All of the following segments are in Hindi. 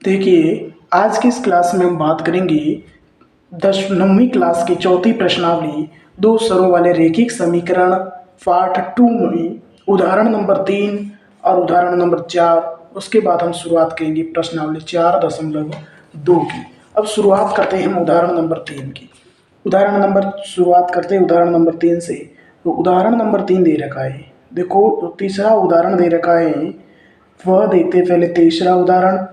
देखिए, आज की इस क्लास में हम बात करेंगे 9वीं क्लास की चौथी प्रश्नावली दो स्वरों वाले रैखिक समीकरण पार्ट 2 में उदाहरण नंबर 3 और उदाहरण नंबर 4। उसके बाद हम शुरुआत करेंगे प्रश्नावली 4.2 की। अब शुरुआत करते हैं हम उदाहरण नंबर 3 की। शुरुआत करते हैं उदाहरण नंबर 3 से। तो उदाहरण नंबर 3 दे रखा है। देखो, जो तीसरा उदाहरण दे रखा है वह देखते पहले तीसरा उदाहरण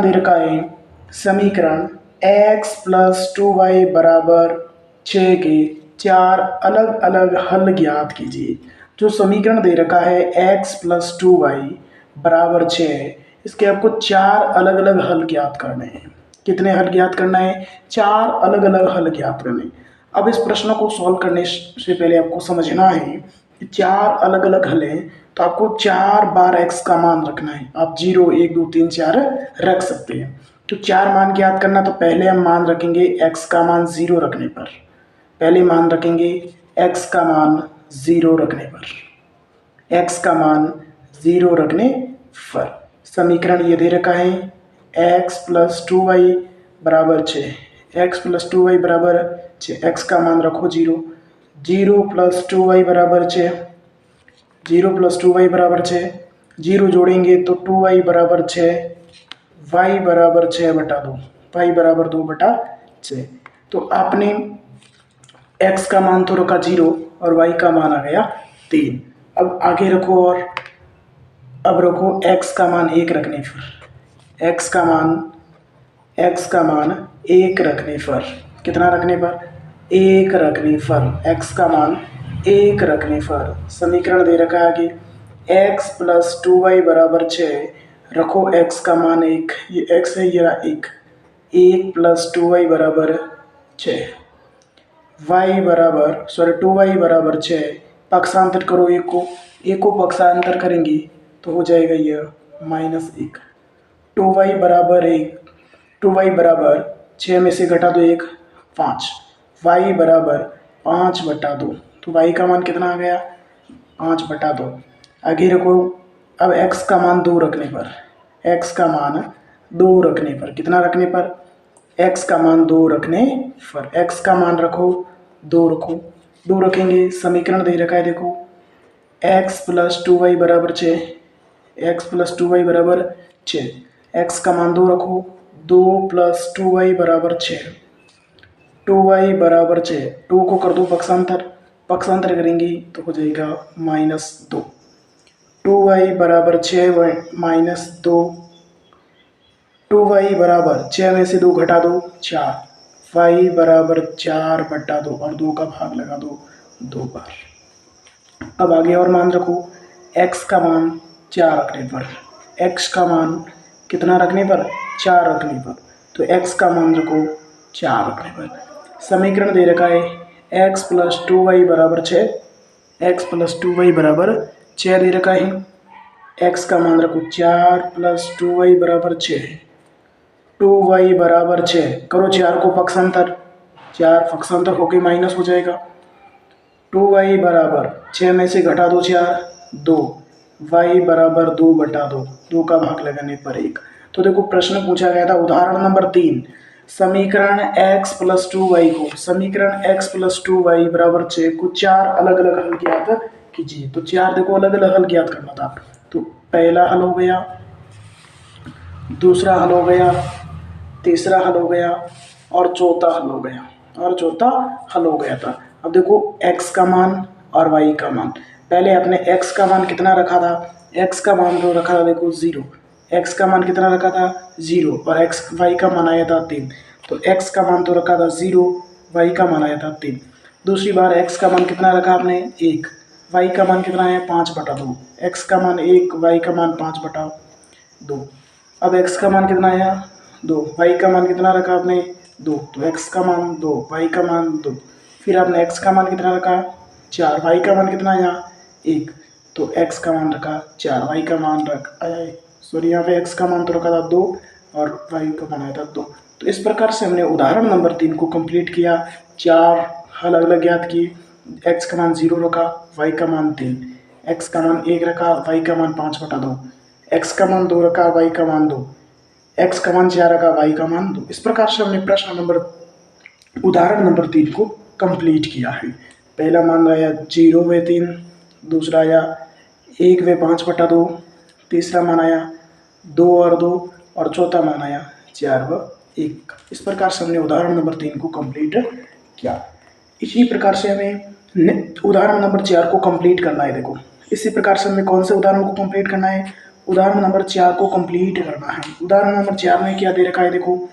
दे रखा है। समीकरण x प्लस 2y बराबर 6 के चार अलग अलग हल ज्ञात कीजिए। जो समीकरण दे रखा है x प्लस 2y बराबर 6, इसके आपको चार अलग अलग हल ज्ञात करने हैं। कितने हल ज्ञात करना है? चार अलग अलग हल ज्ञात करने। अब इस प्रश्न को सॉल्व करने से पहले आपको समझना है कि चार अलग अलग हल हैं, तो आपको 4 बार x का मान रखना है। आप 0 1 2 3 4 रख सकते हैं। तो चार मान ज्ञात करना, तो पहले हम मान रखेंगे x का मान 0 रखने पर। पहले मान रखेंगे x का मान 0 रखने पर। x का मान 0 रखने पर समीकरण ये दे रखा है x प्लस 2y बराबर 6। x प्लस 2y बराबर 6, x का मान रखो 0। 0 प्लस 2y बराबर 6, 0 प्लस 2y बराबर 6। 0 जोड़ेंगे तो 2y बराबर 6, y बराबर 6 बटा 2, y बराबर 2 बटा 6। तो आपने x का मान तो रखा 0 और y का मान आ गया 3। अब आगे रखो, और अब रखो x का मान 1 रखने पर। x का मान 1 रखने पर, कितना रखने पर? 1 रखने पर। x का मान 1 रखने पर समीकरण दे रखा है कि x प्लस 2y बराबर 6। रखो x का मान 1, ये x है, ये 1 प्लस 2y बराबर 6। y बराबर 2y बराबर 6। पक्षांतर करो, एक को पक्षांतर करेंगे तो हो जाएगा यह -1। 2y बराबर 1, 2y बराबर 6 में से घटा दो 1, 5। y बराबर 5 बटा 2, तो y का मान कितना आ गया? 5 बटा 2। आगे रखो, अब x का मान 2 रखने पर। x का मान 2 रखने पर, कितना रखने पर? x का मान 2 रखने पर। x का मान रखो 2, रखो 2 रखेंगे। समीकरण दे रखा है, देखो x प्लस 2y बराबर 6, x प्लस 2y बराबर 6। x का मान 2 रखो, 2 प्लस 2y बराबर 6, 2y बराबर 6। 2 को कर दो पक्षांतर, पक्षांतर करेंगे तो हो जाएगा -2। 2y बराबर 6 माइनस 2, 2y बराबर 6 में से 2 घटा दो 4, y बराबर 4 बटा 2 और 2 का भाग लगा दो 2 बार। अब आगे और मान रखो, x का मान 4 रखने पर। x का मान कितना रखने पर? 4 रखने पर। तो x का मान रखो 4 रखने पर। समीकरण दे रखा है x प्लस 2y बराबर 6, x प्लस 2y बराबर 6 दे रखा है। x का मान रखो 4 प्लस 2y बराबर 6, 2y बराबर 6। करो 4 को पक्षांतर, 4 पक्षांतर होके माइनस हो जाएगा। 2y बराबर 6 में से घटा दो 4, 2, y बराबर 2 बटा 2, 2 का भाग लगाने पर 1। तो देखो, प्रश्न पूछा गया था उदाहरण नंबर 3, समीकरण x प्लस 2y बराबर 6 को चार अलग अलग हल ज्ञात कीजिए। तो चार देखो अलग अलग हल ज्ञात करना था। तो पहला हल हो गया, दूसरा हल हो गया, तीसरा हल हो गया और चौथा हल हो गया था। अब देखो x का मान और y का मान। पहले आपने x का मान कितना रखा था? x का मान जो रखा था देखो 0। x का मान कितना रखा था? 0 और y का मान आया था 3। तो x का मान तो रखा था 0, y का मान आया था 3। दूसरी बार x का मान कितना रखा आपने? 1, y का मान कितना है? 5 बटा 2। x का मान 1, y का मान 5 बटा 2। अब x का मान कितना आया? 2, y का मान कितना रखा आपने? 2, तो x का मान 2, y का मान 2। फिर आपने x का मान कितना रखा? 4, y का मान कितना आया? 1, तो x का मान रखा 4, y का मान यहाँ पे x का मान तो रखा था 2 और y का मान आया था 2। तो इस प्रकार से हमने उदाहरण नंबर 3 को कंप्लीट किया। चार हल अलग अलग ज्ञात किए। x का मान 0 रखा, y का मान 3, x का मान 1 रखा, y का मान 5 बटा 2, एक्स का मान 2 रखा, वाई का मान 2, एक्स का मान 4 रखा, वाई का मान 2। इस प्रकार से हमने प्रश्न नंबर उदाहरण नंबर 3 को कंप्लीट किया है। पहला मान आया 0/3, दूसरा आया 1/5/2, तीसरा मान आया 2 और 2, और चौथा मान आया 4/1। इस प्रकार से हमने उदाहरण नंबर 3 को कंप्लीट किया। इसी प्रकार से हमें उदाहरण नंबर 4 को कंप्लीट करना है। देखो इसी प्रकार से हमें कौन से उदाहरण को कंप्लीट करना है, उदाहरण नंबर 4 को कंप्लीट करना है। उदाहरण नंबर 4 में क्या दे रखा है, देखो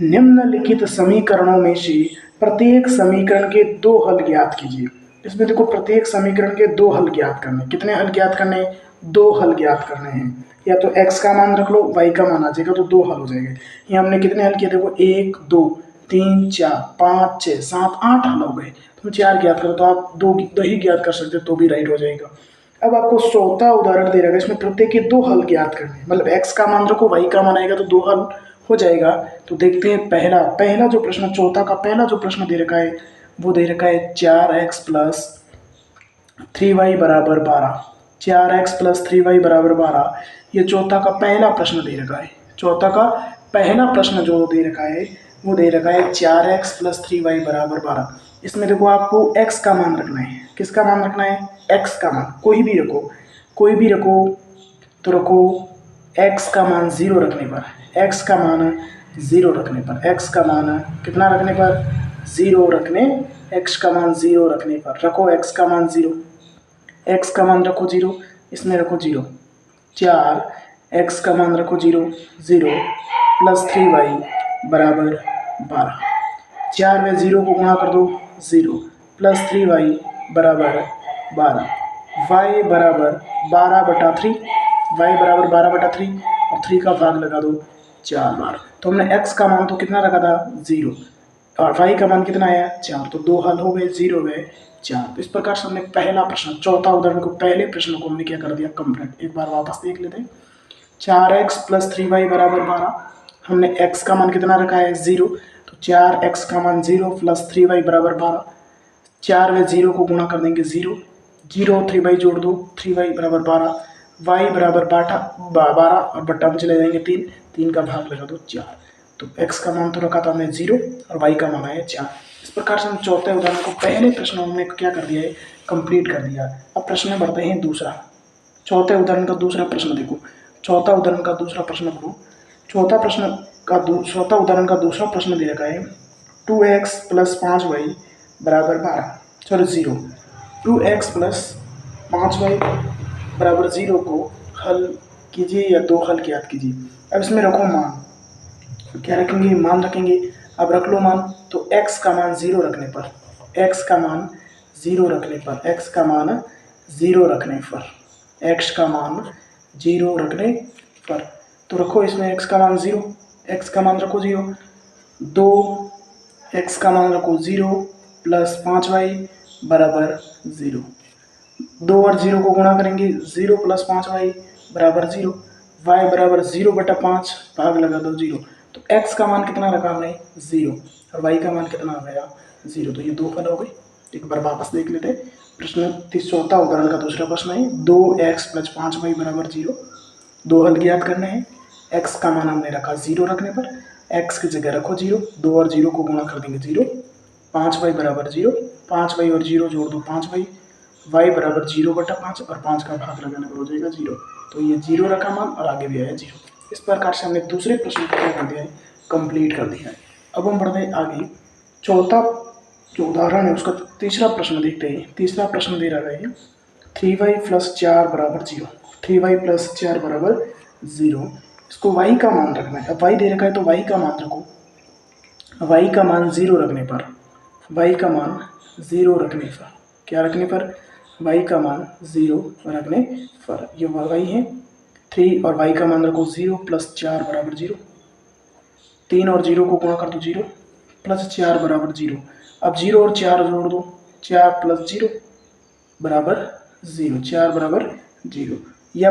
निम्नलिखित समीकरणों में से प्रत्येक समीकरण के 2 हल ज्ञात कीजिए। इसमें देखो प्रत्येक समीकरण के 2 हल ज्ञात करने। कितने हल ज्ञात करने, 2 हल ज्ञात करने हैं। या तो x का मान रख लो, y का मान आ जाएगा, तो 2 हल हो जाएंगे। यहाँ हमने कितने हल किए, देखो 1 2 3 4 5 6 7 8 हल हो गए। तुम 4 ज्ञात करो तो आप दो ही ज्ञात कर सकते हो, तो भी राइट हो जाएगा। अब आपको चौथा उदाहरण दे रहा है, इसमें प्रत्येक के 2 हल ज्ञात करने, मतलब x का मान रखो, y का मान आएगा, तो 2 हल हो जाएगा। तो देखते हैं पहला जो प्रश्न, चौथा का पहला जो प्रश्न दे रखा है, वो दे रखा है 4x प्लस 3y बराबर 12। 4x प्लस 3y बराबर 12, ये चौथा का पहला प्रश्न दे रखा है। चौथा का पहला प्रश्न जो दे रखा है, वो दे रखा है 4x प्लस 3y बराबर 12। इसमें देखो आपको x का मान रखना है। किसका मान रखना है, x का मान। कोई भी रखो, कोई भी रखो, तो रखो x का मान 0 रखने पर, x का मान 0 रखने पर, x का मान कितना रखने पर, 0 रखने, x का मान 0 रखने पर रखो x का मान 0, x का मान रखो 0, इसमें रखो 0। 4 x का मान रखो 0, 0 प्लस 3y बराबर 12। 4 में 0 को गुणा कर दो, 0 प्लस 3y बराबर 12। y बराबर 12/3, y बराबर 12/3, और 3 का भाग लगा दो 4 बार। तो हमने x का मान तो कितना रखा था, 0, और y का मान कितना आया, 4। तो 2 हल हो गए, 0 में 4। तो इस प्रकार से हमने पहला प्रश्न, चौथा उदाहरण को, पहले प्रश्न को हमने क्या कर दिया, कंप्लीट। एक बार वापस देख लेते हैं। 4x प्लस 3y बराबर 12, हमने x का मान कितना रखा है, 0। तो 4x का मान 0 प्लस 3y बराबर 12। 4 में 0 को गुणा कर देंगे, 0 0 3y जोड़ दो, 3y बराबर 12, y बराबर 12, और बट्टा में चले जाएंगे 3, 3 का भाग लगा दो 4। तो x का मान तो रखा था हमने 0, और y का मान आया 4। इस प्रकार से हम चौथे उदाहरण को पहले प्रश्न में क्या कर दिया है, कंप्लीट कर दिया। अब प्रश्न में बढ़ते हैं दूसरा। चौथे उदाहरण का दूसरा प्रश्न देखो, चौथा उदाहरण का दूसरा प्रश्न पढ़ो। चौथा उदाहरण का दूसरा प्रश्न दे रखा है 2x प्लस 5y बराबर 12, सॉरी 0। 2x प्लस 5y बराबर 0 को हल कीजिए या 2 हल ज्ञात कीजिए। अब इसमें रखो मान, क्या रखेंगे, मान रखेंगे। अब रख लो मान, तो x का मान 0 रखने पर, x का मान 0 रखने पर, x का मान 0 रखने पर, x का मान 0 रखने पर, तो रखो इसमें x का मान 0, x का मान रखो 0, 2 x का मान रखो 0 प्लस 5y बराबर 0। 2 और 0 को गुणा करेंगे, 0 प्लस 5y बराबर 0, y बराबर 0/5, भाग लगा दो 0। तो x का मान कितना रखा हमने, 0, और y का मान कितना आ गया, 0। तो ये 2 हल हो गए। एक बार वापस देख लेते हैं। प्रश्न चौथा उदाहरण का दूसरा प्रश्न है 2x प्लस 5y बराबर 0। 2 हल ज्ञात करने हैं। x का मान हमने रखा 0 रखने पर, x की जगह रखो 0, 2 और 0 को गुणा कर देंगे 0, 5y बराबर 0, 5y और 0 जोड़ दो 5y, y बराबर 0/5, और 5 का भाग लगाने पर हो जाएगा 0। तो ये 0 रखा मान, और आगे भी आया 0। इस प्रकार से हमने दूसरे प्रश्न को क्या कर दिया है, कंप्लीट कर दिया है। अब हम बढ़ते हैं आगे। चौथा जो उदाहरण है उसका तीसरा प्रश्न देखते हैं। तीसरा प्रश्न दे रहा है 3y प्लस 4 बराबर 0। 3y प्लस 4 बराबर 0, इसको y का मान रखना है। अब y दे रखा है, तो y का मान रखो, y का मान 0 रखने पर, y का मान 0 रखने पर, क्या रखने पर, y का मान 0 रखने पर, ये y है 3, और y का मान रखो 0 प्लस 4 बराबर 0। 3 और 0 को गुणा कर दो 0, प्लस 4 बराबर 0। अब 0 और 4 जोड़ दो, 4 प्लस 0 बराबर 0, 4 बराबर 0, या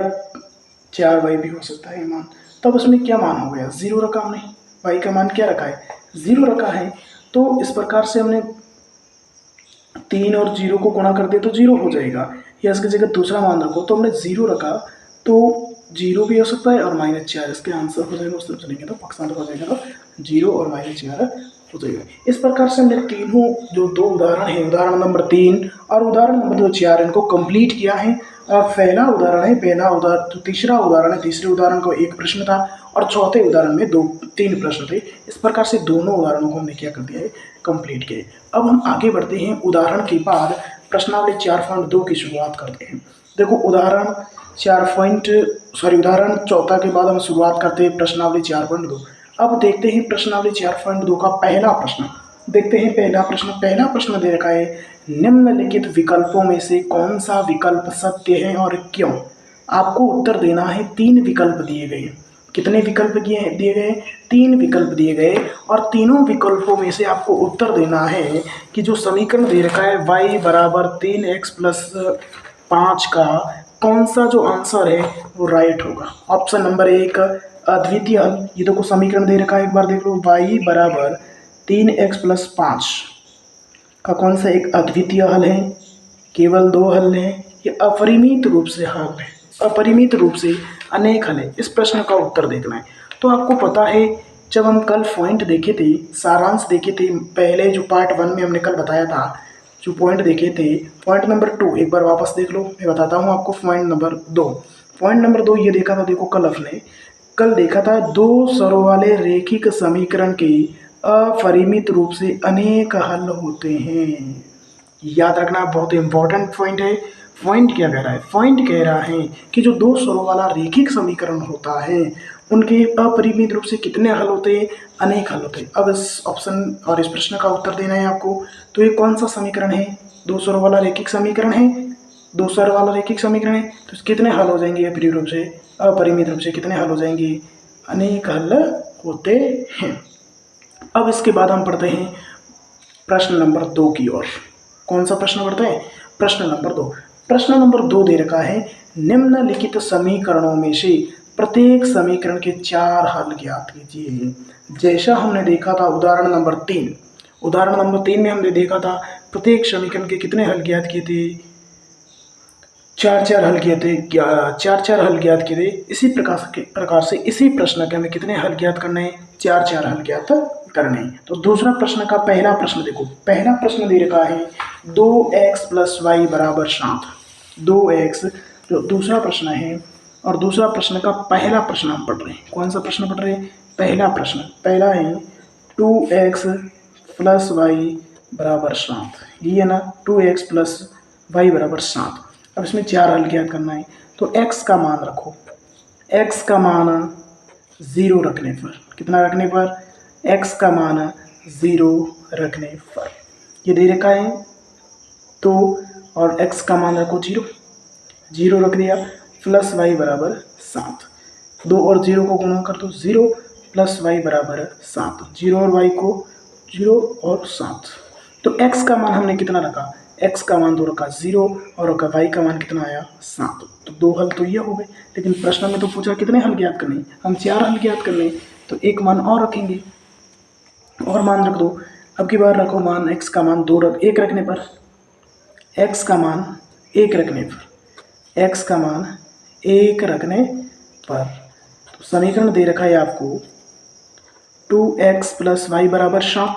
4y भी हो सकता है मान। तब उसमें क्या मान हो गया, 0 रखा हमने, y का मान क्या रखा है, 0 रखा है। तो इस प्रकार से हमने 3 और 0 को गुणा कर दे तो 0 हो जाएगा, या इसकी जगह दूसरा मान रखो। तो हमने 0 रखा, तो जीरो भी हो सकता है और -4 इसके आंसर हो जाएगा। उस तरफ चलेंगे तो पक्षांतर हो जाएगा, तो 0 और -4 हो जाएगा। इस प्रकार से हमने तीनों जो दो उदाहरण है, उदाहरण नंबर 3 और उदाहरण नंबर जो 4, इनको कंप्लीट किया है। और पहला उदाहरण है, जो तीसरा उदाहरण है, तीसरे उदाहरण को एक प्रश्न था और चौथे उदाहरण में 3 प्रश्न थे। इस प्रकार से दोनों उदाहरणों को हमने क्या कर दिया है, कंप्लीट किया है। अब हम आगे बढ़ते हैं, उदाहरण के बाद प्रश्नावली 4.2 की शुरुआत करते हैं। देखो उदाहरण उदाहरण चौथा के बाद हम शुरुआत करते हैं प्रश्नावली 4.2। अब देखते हैं प्रश्नावली 4.2 का पहला प्रश्न। देखते हैं पहला प्रश्न दे रखा है, निम्नलिखित विकल्पों में से कौन सा विकल्प सत्य है और क्यों। आपको उत्तर देना है। 3 विकल्प दिए गए। कितने विकल्प दिए गए? 3 विकल्प दिए गए और तीनों विकल्पों में से आपको उत्तर देना है कि जो समीकरण दे रखा है y बराबर 3x + 5 का कौन सा जो आंसर है वो राइट होगा। ऑप्शन नंबर 1 अद्वितीय हल। ये देखो समीकरण दे रखा है, एक बार देख लो, y बराबर 3x + 5 का कौन सा एक अद्वितीय हल है, केवल 2 हल है, ये अपरिमित रूप से हल है, अपरिमित रूप से अनेक हल है। इस प्रश्न का उत्तर देखना है। तो आपको पता है, जब हम कल पॉइंट देखे थे, सारांश देखे थे, पहले जो पार्ट 1 में हमने कल बताया था, जो पॉइंट देखे थे, पॉइंट नंबर 2 एक बार वापस देख लो। मैं बताता हूँ आपको पॉइंट नंबर 2। पॉइंट नंबर 2 ये देखा था, देखो कल देखा था, 2 स्वरों वाले रैखिक समीकरण के अपरिमित रूप से अनेक हल होते हैं। याद रखना, बहुत इंपॉर्टेंट पॉइंट है। पॉइंट क्या कह रहा है? पॉइंट कह रहा है कि जो 2 स्वरों वाला रैखिक समीकरण होता है उनके अपरिमित रूप से कितने हल होते हैं? अनेक हल होते हैं। अब इस ऑप्शन और इस प्रश्न का उत्तर देना है आपको। तो ये कौन सा समीकरण है? 2 स्वरों वाला रैखिक समीकरण है। 2 स्वर वाला रैखिक समीकरण है, तो कितने हल हो जाएंगे? अपरिमित रूप से, अपरिमित रूप से कितने हल हो जाएंगे? अनेक हल होते हैं। अब इसके बाद हम पढ़ते हैं प्रश्न नंबर 2 की ओर। कौन सा प्रश्न पढ़ते हैं? प्रश्न नंबर 2। प्रश्न नंबर 2 दे रखा है, निम्नलिखित समीकरणों में से प्रत्येक समीकरण के 4 हल ज्ञात कीजिए। जैसा हमने देखा था उदाहरण नंबर 3, उदाहरण नंबर 3 में हमने देखा था प्रत्येक समीकरण के कितने हल ज्ञात किए थे? 4 हल किए थे, 4 हल ज्ञात किए थे। इसी प्रकार से इसी प्रश्न के हमें कितने हल ज्ञात करने हैं? 4 हल ज्ञात करने हैं। तो दूसरा प्रश्न का पहला प्रश्न देखो, पहला प्रश्न दे रखा है 2x + y = 7। 2x जो दूसरा प्रश्न है, और दूसरा प्रश्न का पहला प्रश्न हम पढ़ रहे हैं। कौन सा प्रश्न पढ़ रहे हैं? पहला प्रश्न। पहला है 2x + y = 7। ये है ना, 2x + y = 7। अब इसमें 4 हल ज्ञात करना है। तो x का मान रखो, x का मान 0 रखने पर, कितना रखने पर? x का मान 0 रखने पर, ये दे रखा है तो, और x का मान रखो 0 रख दिया, + y = 7। 2 और 0 को गुणा कर दो, 0 + y = 7। 0 और y को 0 और 7। तो x का मान हमने कितना रखा? x का मान 2 रखा, 0, और y का मान कितना आया? 7। तो 2 हल तो ये हो गए, लेकिन प्रश्न में तो पूछा कितने हल ज्ञात करने? हम 4 हल ज्ञात करने, तो एक मान और रखेंगे, और मान रख दो। अब की बार रखो मान, x का मान 1 रखने पर, x का मान 1 रखने पर, x का मान 1 रखने पर, तो समीकरण दे रखा है आपको 2x + y = 7।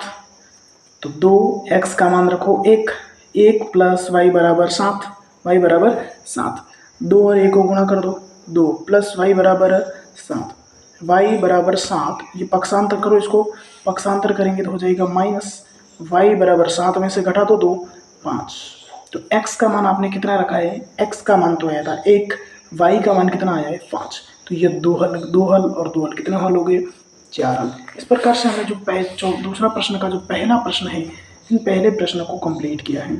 तो 2x का मान रखो 1, 1 + y = 7, y = 7। 2 और 1 को गुणा कर दो, 2 + y = 7, y = 7। ये पक्षांतर करो, इसको पक्षांतर करेंगे तो हो जाएगा माइनस, y = 7 में से घटा दो 2, 5। तो x का मान आपने कितना रखा है? x का मान तो आया था 1, y का मान कितना आया है? 5। तो ये 2 हल और 2 हल, कितने हल हो गए? 4 हल। इस प्रकार से हमने जो दूसरा प्रश्न का जो पहला प्रश्न है, इन पहले प्रश्न को कंप्लीट किया है।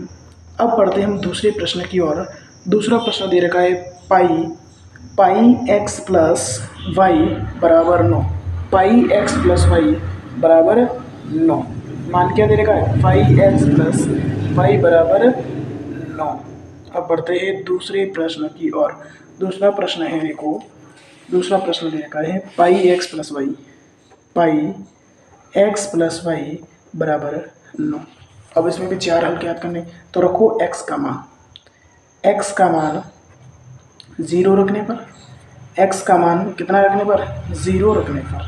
अब बढ़ते हैं हम दूसरे प्रश्न की ओर। दूसरा प्रश्न दे रखा है पाई x + y = 9। पाई x + y = 9। मान क्या दे रखा है? पाई x + y = 9। अब बढ़ते हैं दूसरे प्रश्न की ओर। दूसरा प्रश्न है, देखो दूसरा प्रश्न दे रखा है पाई x + y = 9। अब इसमें भी 4 हल ज्ञात करने, तो रखो x का मान 0 रखने पर, x का मान कितना रखने पर, 0 रखने पर,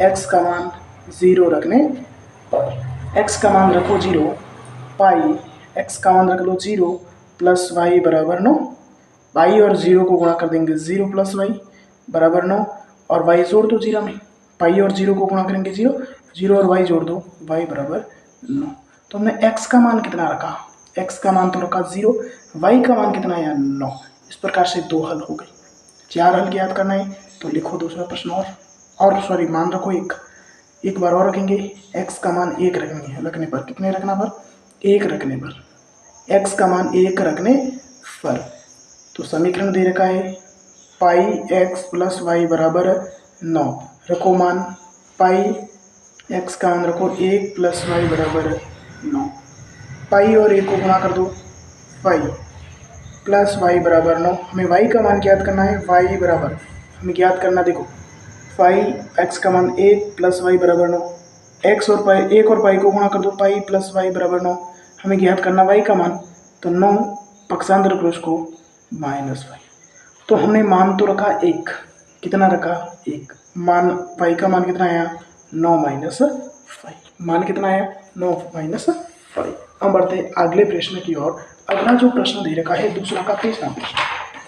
x का मान 0 रखने पर, x का मान रखो 0, पाई x का मान रख लो 0 प्लस वाई बराबर 9, वाई और 0 को गुणा कर देंगे 0 प्लस वाई बराबर 9, और वाई जोड़ दो 0 में, पाई और 0 को गुणा करेंगे 0, 0 और वाई जोड़ दो, वाई बराबर 9। तो हमने x का मान कितना रखा, x का मान तो रखा 0, y का मान कितना है 9। इस प्रकार से 2 हल हो गए। 4 हल ज्ञात करना है तो लिखो दूसरा प्रश्न, और सॉरी मान रखो एक बार और रखेंगे, x का मान 1 रखने पर, कितने रखना पर, 1 रखने पर, x का मान 1 रखने पर। तो समीकरण दे रखा है पाई x प्लस वाई बराबर 9, रखो मान, पाई x का मान रखो 1 प्लस वाई बराबर 9, पाई और 1 को गुणा कर दो, पाई प्लस वाई बराबर 9। हमें y का मान ज्ञात करना है, y बराबर हमें ज्ञात करना, देखो पाई x का मान 1 प्लस वाई बराबर 9, x और पाई 1 और पाई को गुणा कर दो, पाई प्लस वाई बराबर 9। हमें ज्ञात करना y का मान, तो 9 पक्षांतर करो उसको माइनस वाई। तो हमने मान तो रखा 1, कितना रखा 1, मान y का मान कितना आया 9 माइनस 5, मान कितना आया 9 माइनस 5। अब बढ़ते हैं अगले प्रश्न की ओर। अगला जो प्रश्न दे रखा है दूसरा का तीसरा प्रश्न,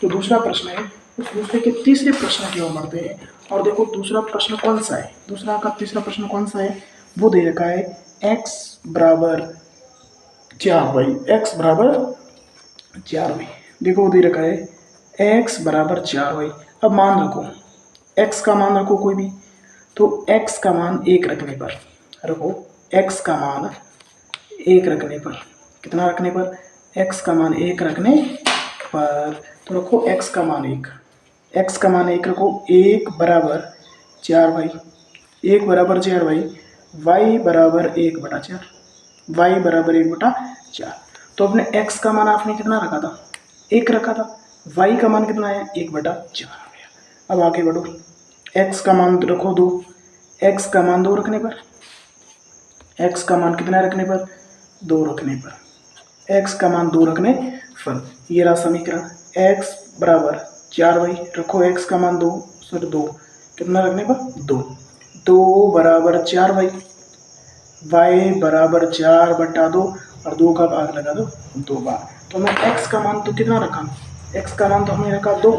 जो दूसरा प्रश्न है उस दूसरे के तीसरे प्रश्न की ओर बढ़ते हैं। और देखो दूसरा प्रश्न कौन सा है, दूसरा का तीसरा प्रश्न कौन सा है, वो दे रखा है x बराबर 4y, x बराबर 4y। देखो वो दे रखा है x बराबर 4y। अब मान रखो x का मान रखो कोई भी, तो x का मान 1 रखने पर, रखो x का मान 1 रखने पर, कितना रखने पर, x का मान 1 रखने पर, तो रखो x का मान 1, x का मान 1 रखो, 1 बराबर 4y, 1 बराबर 4y, y बराबर 1/4, y बराबर 1/4। तो अपने x का मान आपने कितना रखा था, 1 रखा था, y का मान कितना आया 1/4 आ गया। अब आगे बढ़ो, x का मान रखो 2, x का मान 2 रखने पर, x का मान कितना रखने पर, 2 रखने पर, x का मान 2 रखने पर, ये रहा समीकरण, x बराबर 4y, रखो x का मान 2, सॉरी 2, कितना रखने पर 2, 2 बराबर 4y, y बराबर 4/2, और 2 का भाग लगा दो 2 बार। तो मैं x का मान तो कितना रखा, x का मान तो हमने रखा 2,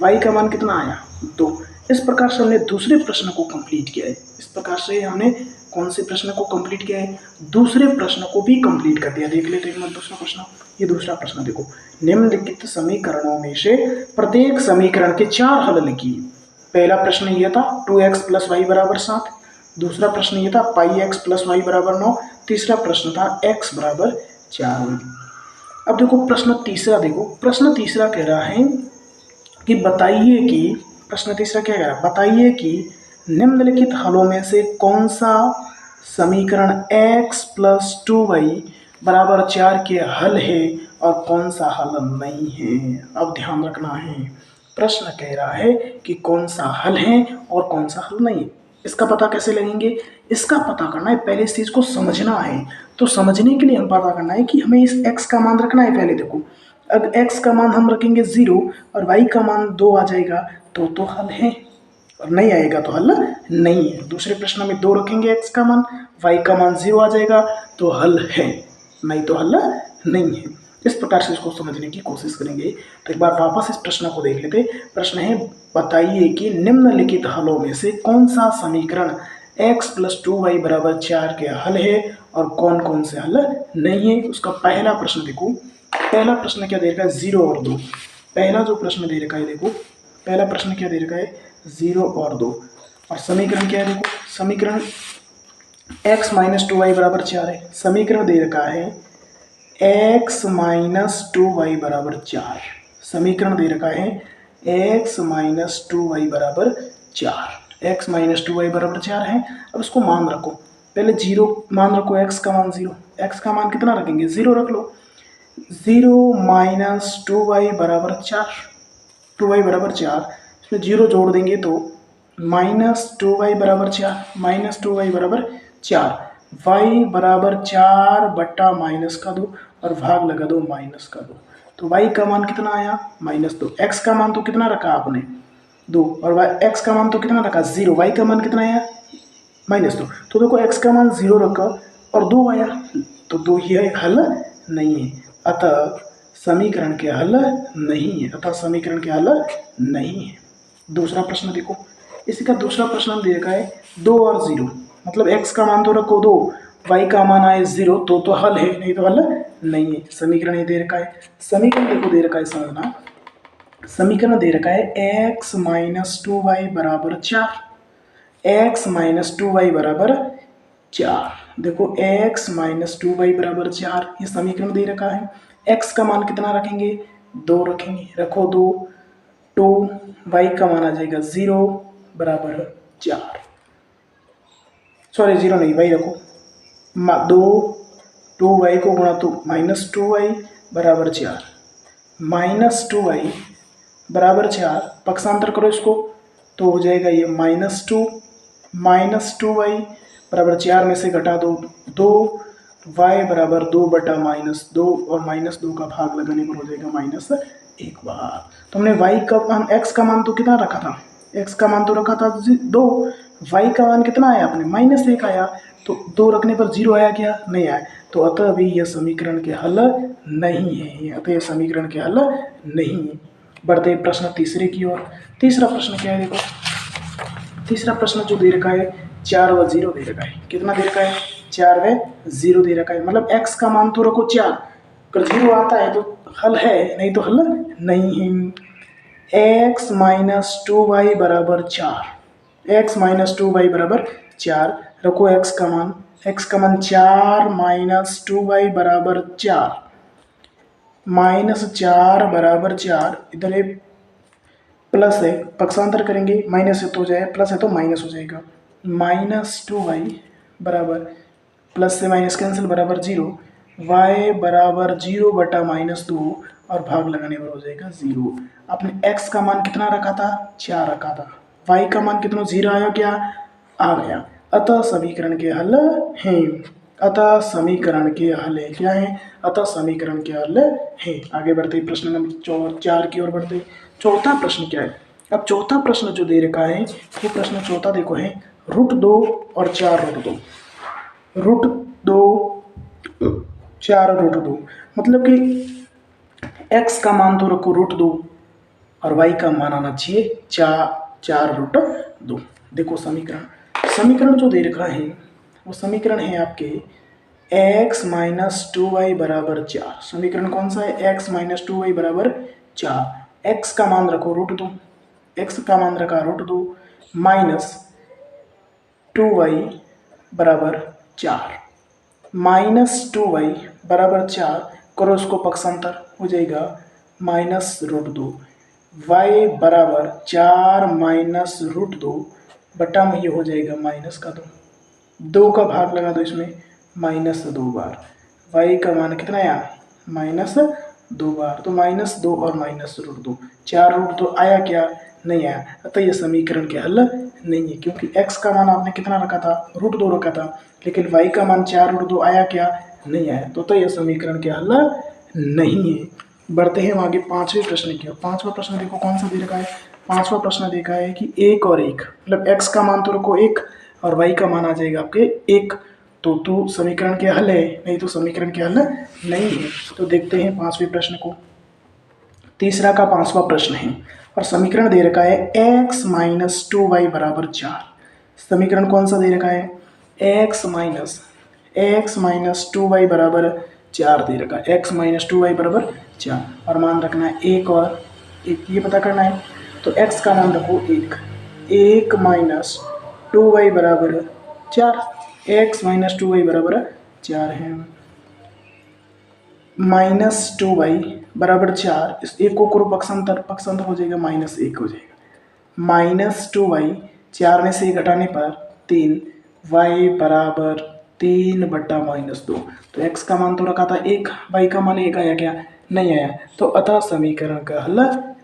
y का मान कितना आया 2। इस प्रकार से हमने दूसरे प्रश्न को कंप्लीट किया है। इस प्रकार से हमने कौन से प्रश्न को कंप्लीट किया है, दूसरे प्रश्न को भी कंप्लीट कर दिया। देख लेते हैं दूसरा प्रश्न। ये दूसरा प्रश्न देखो, निम्नलिखित समीकरणों में से प्रत्येक समीकरण के 4 हल लिखिए। पहला प्रश्न ये था 2x प्लस वाई बराबर 7, दूसरा प्रश्न ये था पाई x प्लस वाई बराबर 9, तीसरा प्रश्न था x बराबर 4। अब देखो प्रश्न तीसरा, देखो प्रश्न तीसरा कह रहा है कि बताइए कि, प्रश्न तीसरा क्या कह रहा है, बताइए कि निम्नलिखित हलों में से कौन सा समीकरण x प्लस 2y बराबर 4 के हल है और कौन सा हल नहीं है। अब ध्यान रखना है, प्रश्न कह रहा है कि कौन सा हल है और कौन सा हल नहीं है। इसका पता कैसे लगेंगे, इसका पता करना है, पहले इस चीज़ को समझना है। तो समझने के लिए हम पता करना है कि हमें इस x का मान रखना है। पहले देखो, अब x का मान हम रखेंगे 0 और y का मान 2 आ जाएगा तो हल है, और नहीं आएगा तो हल नहीं है। दूसरे प्रश्न में 2 रखेंगे x का मान, y का मान 0 आ जाएगा तो हल है, नहीं तो हल नहीं है। इस प्रकार से इसको समझने की कोशिश करेंगे। तो एक बार वापस इस प्रश्न को देख लेते। प्रश्न है बताइए कि निम्नलिखित हलों में से कौन सा समीकरण x प्लस 2y बराबर 4 के हल है और कौन कौन से हल नहीं है। उसका पहला प्रश्न देखो, पहला प्रश्न क्या दे रखा है 0 और 2। पहला जो प्रश्न दे रखा है, देखो पहला प्रश्न क्या दे रखा है 0 और 2, और समीकरण क्या है, देखो समीकरण x माइनस 2y बराबर 4 है। समीकरण दे रखा है x माइनस 2y बराबर 4, समीकरण दे रखा है x माइनस 2y बराबर 4, x माइनस 2y बराबर 4 है। अब इसको मान रखो, पहले 0 मान रखो, x का मान 0, x का मान कितना रखेंगे 0 रख लो, 0 माइनस 2y बराबर 4, 2y बराबर 4, इसमें 0 जोड़ देंगे तो माइनस 2y बराबर 4, माइनस 2y बराबर 4, y बराबर 4 बट्टा माइनस का 2 और भाग लगा दो माइनस का 2। तो y का मान कितना आया -2, x का मान तो कितना रखा आपने 2 और वाई एक्स का मान तो कितना रखा 0, वाई का मान कितना आया -2। तो देखो एक्स का मान 0 रखा और 2 आया, तो 2 ही एक हल नहीं है, अतः समीकरण के हल नहीं है, अतः समीकरण के हल नहीं है। दूसरा प्रश्न देखो, इसी का दूसरा प्रश्न दे रखा है 2 और 0, मतलब एक्स का मान तो रखो 2, वाई का मान आए 0, तो हल है, नहीं तो हल नहीं है। समीकरण ये दे रखा है, समीकरण देखो दे रखा है, समझना, समीकरण दे रखा है x - 2y बराबर 4, x - 2y बराबर 4। देखो x - 2y बराबर 4, ये समीकरण दे रखा है। x का मान कितना रखेंगे 2 रखेंगे, रखो 2, 2 y का मान आ जाएगा 0 बराबर 4, सॉरी 0 नहीं, y रखो 2, 2y को गुणा तो -2y बराबर 4, -2y बराबर 4, पक्षांतर करो इसको तो हो जाएगा ये -2y बराबर 4 में से घटा दो 2, y बराबर 2 बटा -2 और -2 का भाग लगाने पर हो जाएगा -1 बार। तो हमने y का मान, x का मान तो कितना रखा था, x का मान तो रखा था 2, y का मान कितना आया अपने -1 आया, तो 2 रखने पर 0 आया क्या, नहीं आया, तो अतः भी यह समीकरण के हल नहीं है, अतः यह समीकरण के हल नहीं है। बढ़ते प्रश्न तीसरे की ओर। तीसरा प्रश्न क्या है देखो, तीसरा प्रश्न जो दे रखा है 4 व 0 दे रखा है, कितना दे रखा है 4 व 0 दे रखा है, मतलब x का मान तो रखो 4, अगर 0 आता है तो हल है, नहीं तो हल नहीं है। x - 2y बराबर 4, x - 2y बराबर 4, रखो x का मान 4 - 2y बराबर 4, -4 बराबर 4, इधर एक प्लस है, पक्षांतर करेंगे माइनस है तो हो जाए, प्लस है तो माइनस हो जाएगा, -2y बराबर, प्लस से माइनस कैंसिल, बराबर 0, y बराबर 0 बटा -2 और भाग लगाने पर हो जाएगा 0। आपने x का मान कितना रखा था 4 रखा था, y का मान कितना 0 आया क्या, आ गया, अतः समीकरण के हल हैं, अतः समीकरण के हल है, क्या है, अतः समीकरण के हल है। आगे बढ़ते प्रश्न नंबर 4 की ओर बढ़ते। चौथा प्रश्न क्या है, अब चौथा प्रश्न जो दे रखा है, ये प्रश्न चौथा देखो है √2 और 4 √2, √2 4 √2, मतलब कि x का मान तो रखो √2 और y का मान आना चाहिए 4 √2। देखो समीकरण, समीकरण जो दे रखा है वो समीकरण है आपके x - 2y बराबर 4, समीकरण कौन सा है, x - 2y बराबर 4, x का मान रखो √2, x का मान रखा √2 -2y बराबर 4, -2y बराबर 4, करो इसको पक्षांतर, हो जाएगा -√2, y बराबर 4 -√2 बटा में ये हो जाएगा माइनस का 2 का भाग लगा दो इसमें, -2 बार, y का मान कितना आया -2 बार, तो -2 और -√2, 4 √2 आया क्या, नहीं आया, अतः यह समीकरण के हल नहीं है, क्योंकि x का मान आपने कितना रखा था √2 रखा था, लेकिन y का मान 4 √2 आया क्या, नहीं आया, तो यह समीकरण के हल नहीं है। बढ़ते हैं आगे पांचवें प्रश्न की ओर। पांचवा प्रश्न देखो कौन सा दे रखा है, पांचवा प्रश्न देखा है कि 1 और 1, मतलब x का मान तो रखो 1 और y का मान आ जाएगा आपके 1, तो समीकरण के हल है, नहीं तो समीकरण के हल नहीं है। तो देखते हैं पांचवें प्रश्न को। तीसरा का पांचवा प्रश्न है और समीकरण दे रखा है x - 2y बराबर 4, समीकरण कौन सा दे रखा है, x - 2y बराबर 4 दे रखा है, x - 2y बराबर 4 और मान रखना है 1 और 1, ये पता करना है, तो x का मान रखो 1, 1 - 2y बराबर 4, x - 2y बराबर 4 है, -2y बराबर 4, इस एक को करो पक्षांतर, पक्षांतर हो जाएगा -1 हो जाएगा, -2y 4 में से घटाने पर 3, y बराबर 3 बटा -2, तो x का मान तो रखा था 1, y का मान 1 आया क्या, नहीं आया, तो अतः समीकरण का हल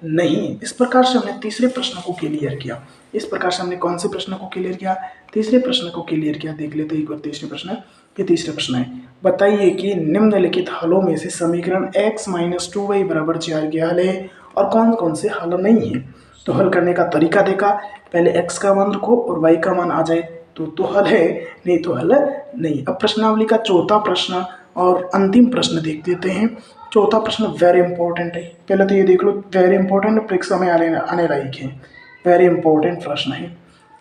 नहीं। इस प्रकार से हमने तीसरे प्रश्न को क्लियर किया। इस प्रकार से हमने कौन से प्रश्न को क्लियर किया, तीसरे प्रश्न को क्लियर किया। देख लेते एक बार तीसरे प्रश्न। ये तीसरा प्रश्न है, बताइए कि निम्नलिखित हलों में से समीकरण x - 2y बराबर 4 के हल है और कौन कौन से हल नहीं है। तो हल करने का तरीका देखा, पहले x का मान रखो और y का मान आ जाए तो हल है, नहीं तो हल नहीं। अब प्रश्नावली का चौथा प्रश्न और अंतिम प्रश्न देख लेते हैं। चौथा प्रश्न वेरी इंपॉर्टेंट है, पहले तो ये देख लो, वेरी इंपॉर्टेंट, परीक्षा में आने लायक है, वेरी इंपॉर्टेंट प्रश्न है।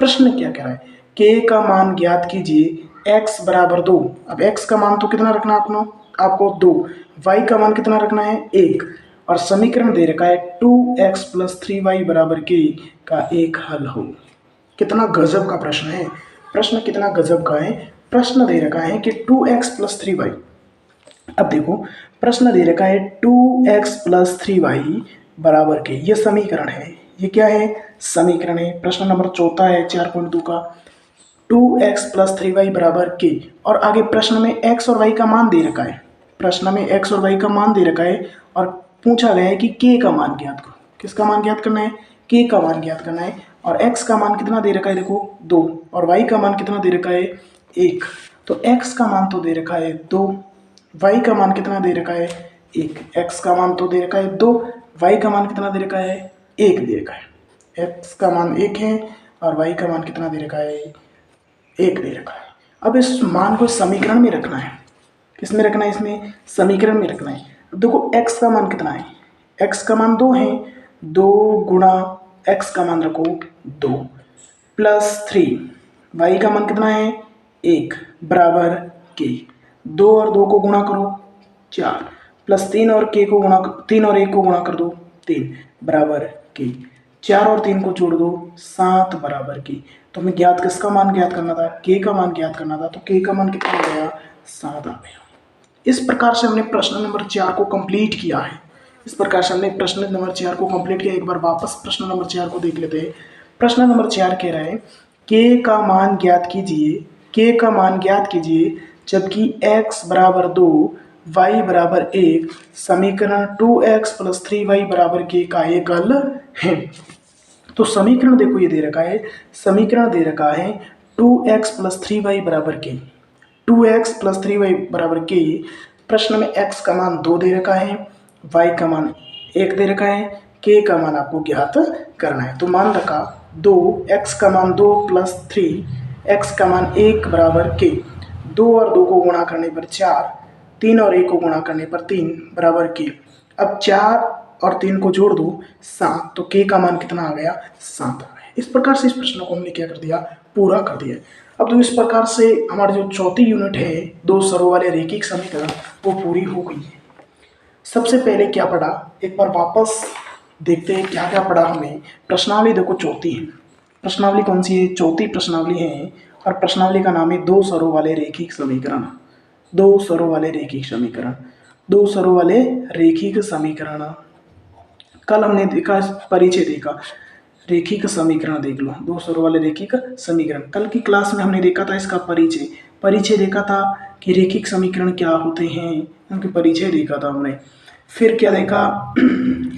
प्रश्न क्या कह रहा है, k का मान ज्ञात कीजिए x बराबर 2। अब x का मान तो कितना रखना है आपको 2, y का मान कितना रखना है 1, और समीकरण दे रखा है 2x + 3y बराबर k का एक हल हो। कितना गजब का प्रश्न है, प्रश्न कितना गजब का है। प्रश्न दे रखा है कि 2x + 3y। अब देखो प्रश्न दे रखा है 2x + 3y बराबर के, ये समीकरण है, ये क्या है समीकरण है। प्रश्न नंबर चौथा है 4.2 का, 2x + 3y बराबर के, और आगे प्रश्न में x और y का मान दे रखा है, प्रश्न में x और y का मान दे रखा है, और पूछा गया है कि k का मान ज्ञात करो। किसका मान ज्ञात करना है, k का मान ज्ञात करना है, और x का मान कितना दे रखा है देखो 2, और y का मान कितना दे रखा है 1। तो x का मान तो दे रखा है 2, y का मान कितना दे रखा है 1, x का मान तो दे रखा है 2, y का मान कितना दे रखा है 1 दे रखा है, x का मान 1 है और y का मान कितना दे रखा है 1 दे रखा है। अब इस मान को समीकरण में रखना है, किसमें रखना है, इसमें समीकरण में रखना है। अब देखो x का मान कितना है, x का मान 2 है, 2 गुणा x का मान रखो 2 + 3, y का मान कितना है 1 बराबर k, 2 और 2 को गुणा करो 4, + 3 और k को गुणा, 3 और 1 को गुणा कर दो 3 बराबर k, 4 और 3 को जोड़ दो 7 बराबर k। तो हमें ज्ञात किसका मान ज्ञात करना था, k का मान ज्ञात करना था, तो k का मान कितना आ गया 7 आ गया। इस प्रकार से हमने प्रश्न नंबर 4 को कंप्लीट किया है, इस प्रकार से हमने प्रश्न नंबर 4 को कंप्लीट किया। एक बार वापस प्रश्न नंबर 4 को देख लेते हैं। प्रश्न नंबर 4 कह रहा है k का मान ज्ञात कीजिए, k का मान ज्ञात कीजिए जबकि x बराबर 2 y बराबर 1, समीकरण 2x + 3y बराबर k का एक हल है। तो समीकरण देखो ये दे रखा है, समीकरण दे रखा है 2x + 3y बराबर k, 2x + 3y बराबर k। प्रश्न में x का मान 2 दे रखा है, y का मान 1 दे रखा है, k का मान आपको ज्ञात करना है। तो मान रखा 2, x का मान 2 + 3, x का मान 1 बराबर k, 2 और 2 को गुणा करने पर 4, 3 और 1 को गुणा करने पर 3 बराबर k। अब 4 और 3 को जोड़ दो 7, तो k का मान कितना आ गया 7 आ गया। इस प्रकार से इस प्रश्न को हमने क्या कर दिया, पूरा कर दिया। अब तो इस प्रकार से हमारी जो चौथी यूनिट है दो सरों वाले रैखिक समीकरण, वो पूरी हो गई है। सबसे पहले क्या पढ़ा, एक बार वापस देखते हैं क्या क्या पढ़ा हमें। प्रश्नावली देखो चौथी है, प्रश्नावली कौन सी है, चौथी प्रश्नावली है, और प्रश्नावली का नाम है दो सरों वाले रैखिक समीकरण, दो सरों वाले रैखिक समीकरण, दो सरों वाले रैखिक समीकरण। कल हमने देखा परिचय देखा, रेखिक समीकरण देख लो, दो सरों वाले रेखिक समीकरण। कल की क्लास में हमने देखा था इसका परिचय, परिचय देखा था कि रेखिक समीकरण क्या होते हैं, उनके परिचय देखा था हमने। फिर क्या देखा,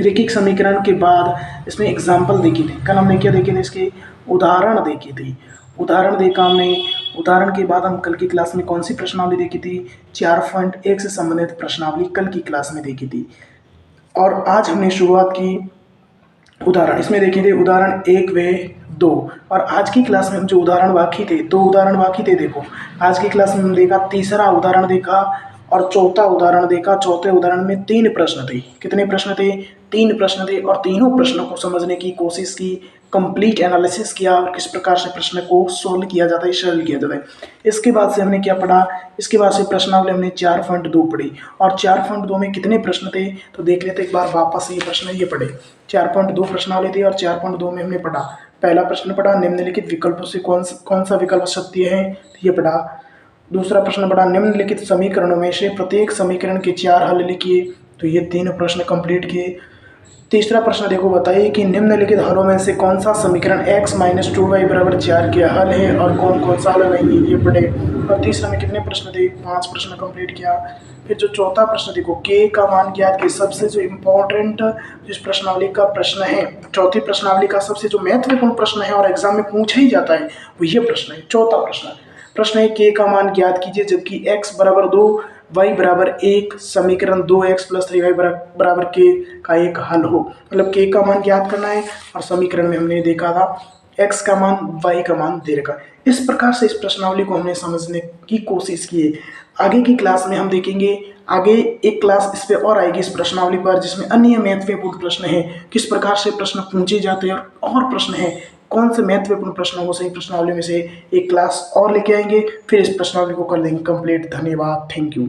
रेखिक समीकरण के बाद इसमें एग्जाम्पल देखी थी। कल हमने क्या देखे थे, इसके उदाहरण देखे थे, उदाहरण देखा हमने। उदाहरण के बाद हम कल की क्लास में कौन सी प्रश्नावली देखी थी, 4.1 से संबंधित प्रश्नावली कल की क्लास में देखी थी। और आज हमने शुरुआत की उदाहरण, इसमें देखे थे उदाहरण 1 व 2, और आज की क्लास में हम जो उदाहरण बाकी थे, दो उदाहरण बाकी थे। देखो आज की क्लास में हम देखा तीसरा उदाहरण देखा और चौथा उदाहरण देखा। चौथे उदाहरण में 3 प्रश्न थे, कितने प्रश्न थे, 3 प्रश्न थे, और तीनों प्रश्नों को समझने की कोशिश की, कंप्लीट एनालिसिस किया और किस प्रकार से प्रश्न को सोल्व किया जाता है, सरल किया जाता है। इसके बाद से हमने क्या पढ़ा, इसके बाद से प्रश्नावली हमने 4.2 पढ़ी, और 4.2 में कितने प्रश्न थे तो देख लेते एक बार वापस। ये प्रश्न ये पढ़े, 4.2 प्रश्नावली थी और 4.2 में हमने पढ़ा, पहला प्रश्न पढ़ा निम्नलिखित विकल्पों से कौन सा विकल्प सत्य है, ये पढ़ा। दूसरा प्रश्न पढ़ा निम्नलिखित समीकरणों में से प्रत्येक समीकरण के 4 हल लिखिए, तो ये 3 प्रश्न कंप्लीट किए। तीसरा प्रश्न देखो, बताइए कि निम्नलिखित हलों में से कौन सा समीकरण x - 2y = 4 के हल है और कौन कौन सा हल नहीं है, ये पढ़े। और तीसरा में कितने प्रश्न थे, 5 प्रश्न कंप्लीट किया। फिर जो चौथा प्रश्न देखो, k का मान ज्ञात के, सबसे जो इम्पोर्टेंट जिस प्रश्नावली का प्रश्न है, चौथी प्रश्नावली का सबसे जो महत्वपूर्ण प्रश्न है और एग्जाम में पूछा ही जाता है, वो ये प्रश्न है। चौथा प्रश्न, प्रश्न है k का मान ज्ञात कीजिए जबकि x बराबर 2 y बराबर 1 समीकरण 2x प्लस 3y बराबर k का एक हल हो। मतलब k का मान ज्ञात करना है और समीकरण में हमने देखा था x का मान y का मान दे रखा। इस प्रकार से इस प्रश्नावली को हमने समझने की कोशिश की है। आगे की क्लास में हम देखेंगे, आगे एक क्लास इस पे और आएगी इस प्रश्नावली पर, जिसमें अन्य महत्वपूर्ण प्रश्न है, किस प्रकार से प्रश्न पूछे जाते हैं और प्रश्न है कौन से महत्वपूर्ण प्रश्नों को सही प्रश्नावली में से एक क्लास और लेके आएंगे, फिर इस प्रश्नावली को कर देंगे कंप्लीट। धन्यवाद, थैंक यू।